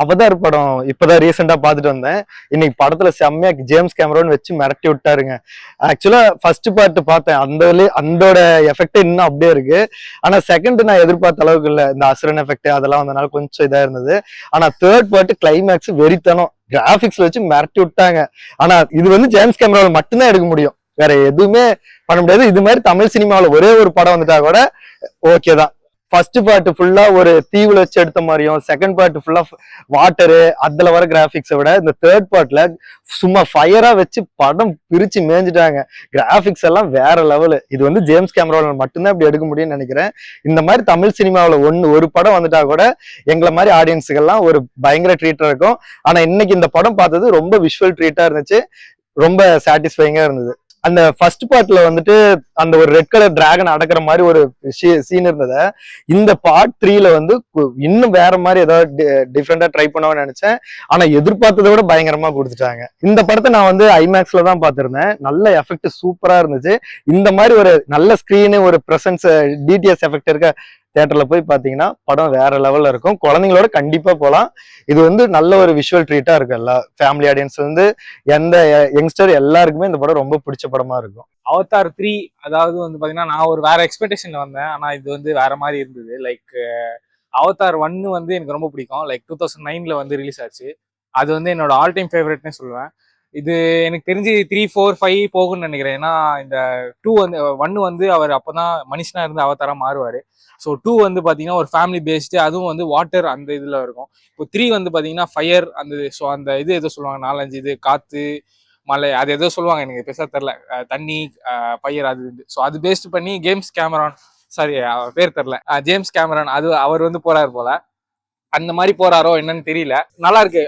Avatar படம் இப்பதான் ரீசெண்டா பாத்துட்டு வந்தேன். இன்னைக்கு படத்துல செம்மையா ஜேம்ஸ் கேமரோன் வச்சு மிரட்டி விட்டாருங்க. ஆக்சுவலா ஃபர்ஸ்ட் பார்ட் பார்த்தேன், அந்தோட எஃபெக்ட் இன்னும் அப்படியே இருக்கு. ஆனா செகண்ட் நான் எதிர்பார்த்த அளவுக்கு இல்ல. இந்த அசுரன் எஃபெக்ட் அதெல்லாம் வந்தனால கொஞ்சம் இதா இருந்தது. ஆனா தேர்ட் பார்ட் கிளைமேக்ஸ் வெறித்தனம், கிராபிக்ஸ்ல வச்சு மிரட்டி விட்டாங்க. ஆனா இது வந்து ஜேம்ஸ் கேமரோல மட்டும்தான் எடுக்க முடியும், வேற எதுவுமே பண்ண முடியாது. இது மாதிரி தமிழ் சினிமாவில ஒரே ஒரு படம் வந்துட்டா கூட ஓகே தான். ஃபர்ஸ்ட் பார்ட் ஃபுல்லா ஒரு தீவுல வச்சு எடுத்த மாதிரியும், செகண்ட் பார்ட் ஃபுல்லா வாட்டரு அதுல வர கிராபிக்ஸை விட இந்த தேர்ட் பார்ட்ல சும்மா ஃபயரா வச்சு படம் பிரிச்சு மேய்ஞ்சிட்டாங்க. கிராபிக்ஸ் எல்லாம் வேற லெவலு. இது வந்து ஜேம்ஸ் கேமரோல மட்டும்தான் இப்படி எடுக்க முடியும்னு நினைக்கிறேன். இந்த மாதிரி தமிழ் சினிமாவில் ஒரு படம் வந்துட்டா கூட எங்களை மாதிரி ஆடியன்ஸுக்கெல்லாம் ஒரு பயங்கர ட்ரீட்டா இருக்கும். ஆனா இன்னைக்கு இந்த படம் பார்த்தது ரொம்ப விஷுவல் ட்ரீட்டா இருந்துச்சு, ரொம்ப சாட்டிஸ்ஃபைங்கா இருந்தது. அந்த ஃபர்ஸ்ட் பார்ட்ல வந்துட்டு அந்த ஒரு ரெட் கலர் டிராகன் அடக்குற மாதிரி ஒரு சீன் இருந்தத இந்த பார்ட் 3ல வந்து இன்னும் வேற மாதிரி ஏதாவது டிஃப்ரெண்டா ட்ரை பண்ணணும்னு நினைச்சேன். ஆனா எதிர்பார்த்ததை விட பயங்கரமா கொடுத்துட்டாங்க. இந்த படத்தை நான் வந்து ஐமேக்ஸ்ல தான் பார்த்திருந்தேன். நல்ல எஃபெக்ட் சூப்பரா இருந்துச்சு. இந்த மாதிரி ஒரு நல்ல ஸ்கிரீனு ஒரு பிரசன்ஸ் டிடிஎஸ் எஃபெக்ட் இருக்க தியேட்டர்ல போய் பாத்தீங்கன்னா படம் வேற லெவல்ல இருக்கும். குழந்தைங்களோட கண்டிப்பா போலாம். இது வந்து நல்ல ஒரு விஷுவல் ட்ரீட்டா இருக்கும். எல்லா ஃபேமிலி ஆடியன்ஸ் வந்து எந்த யங்ஸ்டர் எல்லாருக்குமே இந்த படம் ரொம்ப பிடிச்ச படமா இருக்கும். அவதார் 3 அதாவது வந்து பாத்தீங்கன்னா நான் ஒரு வேற எக்ஸ்பெக்டேஷன்ல வந்தேன். ஆனா இது வந்து வேற மாதிரி இருந்தது. லைக் அவதார் 1 வந்து எனக்கு ரொம்ப பிடிக்கும். லைக் 2009ல வந்து ரிலீஸ் ஆச்சு. அது வந்து என்னோட ஆல் டைம் ஃபேவரட்னே சொல்லுவேன். இது எனக்கு தெரிஞ்சு 3, 4, 5 போகும்னு நினைக்கிறேன். ஏன்னா இந்த 2 வந்து 1 வந்து அவர் அப்பதான் மனுஷனா இருந்து அவதாரா மாறுவாரு. ஸோ 2 வந்து பாத்தீங்கன்னா ஒரு ஃபேமிலி பேஸ்டு, அதுவும் வந்து வாட்டர் அந்த இதுல இருக்கும். இப்போ 3 வந்து பாத்தீங்கன்னா ஃபயர் அந்த ஸோ அந்த இது எதோ சொல்லுவாங்க, 4-5 இது காத்து மலை அது எதோ சொல்லுவாங்க, எனக்கு பெருசா தெரியல, தண்ணி ஃபயர் அது இது. ஸோ அது பேஸ்ட் பண்ணி ஜேம்ஸ் கேமரான், சாரி பேர் தெரியல, ஜேம்ஸ் கேமரான் அது அவர் வந்து போறாரு போல. அந்த மாதிரி போறாரோ என்னன்னு தெரியல. நல்லா இருக்கு.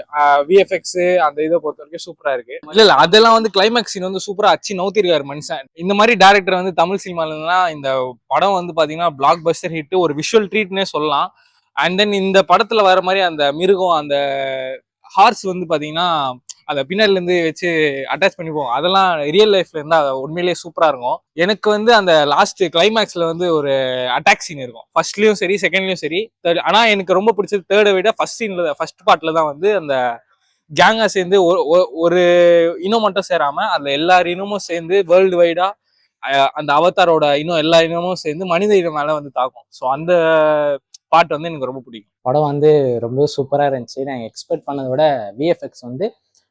விஎஃப்எக்ஸ் அந்த இதை பொறுத்த வரைக்கும் சூப்பரா இருக்கு. இல்ல அதெல்லாம் வந்து கிளைமேக்ஸ் சீன் வந்து சூப்பரா அச்சு நவுத்திருக்காரு மனுஷன். இந்த மாதிரி டேரக்டர் வந்து தமிழ் சினிமாலாம் இந்த படம் வந்து பாத்தீங்கன்னா பிளாக் பஸ்டர் ஹிட், ஒரு விஷுவல் ட்ரீட்னே சொல்லலாம். அண்ட் தென் இந்த படத்துல வர மாதிரி அந்த மிருகம் அந்த ஹார்ஸ் வந்து பாத்தீங்கன்னா அதை பின்னாடில இருந்து வச்சு அட்டாச் பண்ணி போவோம். அதெல்லாம் ரியல் லைஃப்ல இருந்தா உண்மையிலேயே சூப்பரா இருக்கும். எனக்கு வந்து அந்த லாஸ்ட் கிளைமேக்ஸ்ல வந்து ஒரு அட்டாக் சீன் இருக்கும். ஃபர்ஸ்ட்லயும் சரி செகண்ட்லயும் சரி தேர்ட். ஆனா எனக்கு ரொம்ப பிடிச்சது தேர்டை விட ஃபர்ஸ்ட் சீன்ல ஃபர்ஸ்ட் பார்ட்ல தான் வந்து அந்த கேங்கா சேர்ந்து ஒரு இனம் மட்டும் சேராம அந்த எல்லா இனமும் சேர்ந்து வேர்ல்டு வைடா அந்த அவதாரோட இன்னும் எல்லா இனமும் சேர்ந்து மனித இனம் மேல வந்து தாக்கும். ஸோ அந்த பார்ட் வந்து எனக்கு ரொம்ப பிடிக்கும். படம் வந்து ரொம்ப சூப்பரா இருந்துச்சு. நான் எக்ஸ்பெக்ட் பண்ணதை விட விஎஃப்எக்ஸ் வந்து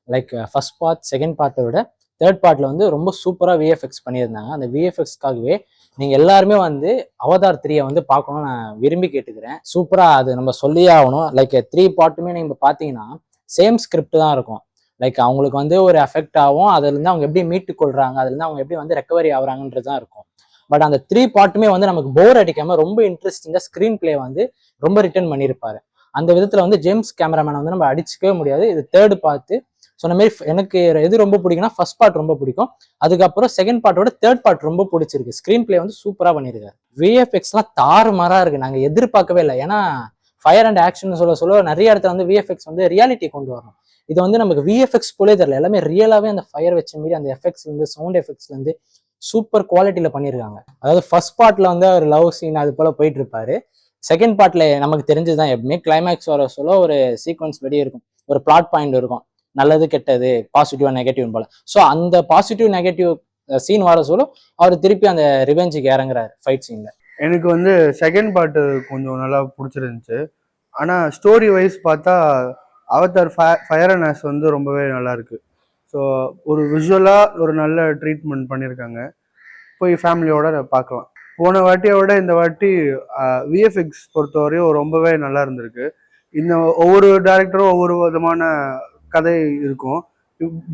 லைக் ஃபர்ஸ்ட் பார்ட் செகண்ட் பார்ட்டை விட தேர்ட் பார்ட்ல வந்து ரொம்ப சூப்பராக விஎஃப்எக்ஸ் பண்ணியிருந்தாங்க. அந்த விஎஃப்எக்ஸ்க்காகவே நீங்கள் எல்லாருமே வந்து அவதார் 3 வந்து பார்க்கணும்னு நான் விரும்பி கேட்டுக்கிறேன். சூப்பராக அது நம்ம சொல்லியே ஆகணும். லைக் 3 பார்ட்டுமே நீங்கள் பார்த்தீங்கன்னா சேம் ஸ்கிரிப்ட் தான் இருக்கும். லைக் அவங்களுக்கு வந்து ஒரு எஃபெக்ட் ஆகும், அதுலேருந்து அவங்க எப்படி மீட்டு கொள்றாங்க, அதுலேருந்து அவங்க எப்படி வந்து ரெக்கவரி ஆகுறாங்கன்றது தான் இருக்கும். பட் அந்த 3 பார்ட்டுமே வந்து நமக்கு போர் அடிக்காம ரொம்ப இன்ட்ரெஸ்டிங்காக ஸ்க்ரீன் பிளே வந்து ரொம்ப ரிட்டர்ன் பண்ணியிருப்பாரு. அந்த விதத்தில் வந்து ஜேம்ஸ் கேமராமேனை வந்து நம்ம அடிச்சுக்கவே முடியாது. இது தேர்டு பார்த்து சொன்ன மாதிரி எனக்கு எது ரொம்ப பிடிக்கும்னா ஃபர்ஸ்ட் பார்ட் ரொம்ப பிடிக்கும். அதுக்கப்புறம் செகண்ட் பார்ட்டோட தேர்ட் பார்ட் ரொம்ப பிடிச்சிருக்கு. ஸ்க்ரீன் பிளே வந்து சூப்பராக பண்ணியிருக்காரு. விஎஃப்எக்ஸ்லாம் தாறுமாறா இருக்கு. நாங்கள் எதிர்பார்க்கவே இல்லை. ஏன்னா ஃபயர் அண்ட் ஆக்ஷன் சொல்ல நிறைய இடத்துல வந்து விஎஃப்எக்ஸ் வந்து ரியாலிட்டி கொண்டு வரணும். இது வந்து நமக்கு விஎஃப்எக்ஸ் போலே தெரியல, எல்லாமே ரியலாவே அந்த ஃபயர் வச்ச மாரி அந்த எஃபெக்ட்ஸ்ல இருந்து சவுண்ட் எஃபெக்ட்ஸ்ல இருந்து சூப்பர் குவாலிட்டியில பண்ணியிருக்காங்க. அதாவது ஃபர்ஸ்ட் பார்ட்ல வந்து ஒரு லவ் சீன் அது போல போயிட்டு இருப்பாரு. செகண்ட் பார்ட்ல நமக்கு தெரிஞ்சதுதான், எப்பவுமே கிளைமேக்ஸ் வர சொல்ல ஒரு சீக்வன்ஸ் வெளியே இருக்கும், ஒரு பிளாட் பாயிண்ட் இருக்கும், நல்லது கெட்டது பாசிட்டிவ் நெகட்டிவ் போல. ஸோ அந்த பாசிட்டிவ் நெகட்டிவ் சீன் வர சொல்ல அவர் திருப்பி அந்த ரிவெஞ்சுக்கு இறங்குறாரு ஃபைட் சீன்ல. எனக்கு வந்து செகண்ட் பார்ட்டு கொஞ்சம் நல்லா பிடிச்சிருந்துச்சு. ஆனால் ஸ்டோரி வைஸ் பார்த்தா அவதார் ஃபயர் அண்ட் ஆஷ் வந்து ரொம்பவே நல்லா இருக்கு. ஸோ ஒரு விஷுவலாக ஒரு நல்ல ட்ரீட்மெண்ட் பண்ணியிருக்காங்க. போய் ஃபேமிலியோட பார்க்கலாம். போன வாட்டியை விட இந்த வாட்டி விஎஃப்எக்ஸ் பொறுத்தவரையும் ரொம்பவே நல்லா இருந்திருக்கு. இந்த ஒவ்வொரு டேரக்டரும் ஒவ்வொரு விதமான கதை இருக்கும்.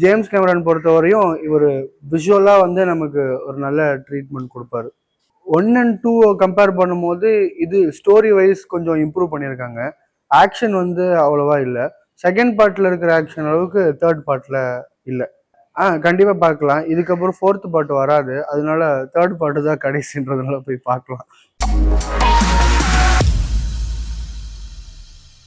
ஜேம்ஸ் கேமரான் பொறுத்தவரையும் இவர் விஷுவலாக வந்து நமக்கு ஒரு நல்ல ட்ரீட்மெண்ட் கொடுப்பாரு. 1 and 2 கம்பேர் பண்ணும்போது இது ஸ்டோரி வைஸ் கொஞ்சம் இம்ப்ரூவ் பண்ணியிருக்காங்க. ஆக்ஷன் வந்து அவ்வளோவா இல்லை. செகண்ட் பார்ட்டில் இருக்கிற ஆக்ஷன் அளவுக்கு தேர்ட் பார்ட்டில் இல்லை. கண்டிப்பாக பார்க்கலாம். இதுக்கப்புறம் 4th பார்ட் வராது, அதனால தேர்ட் பார்ட்டு தான் கடைசின்றதுனால போய் பார்க்கலாம்.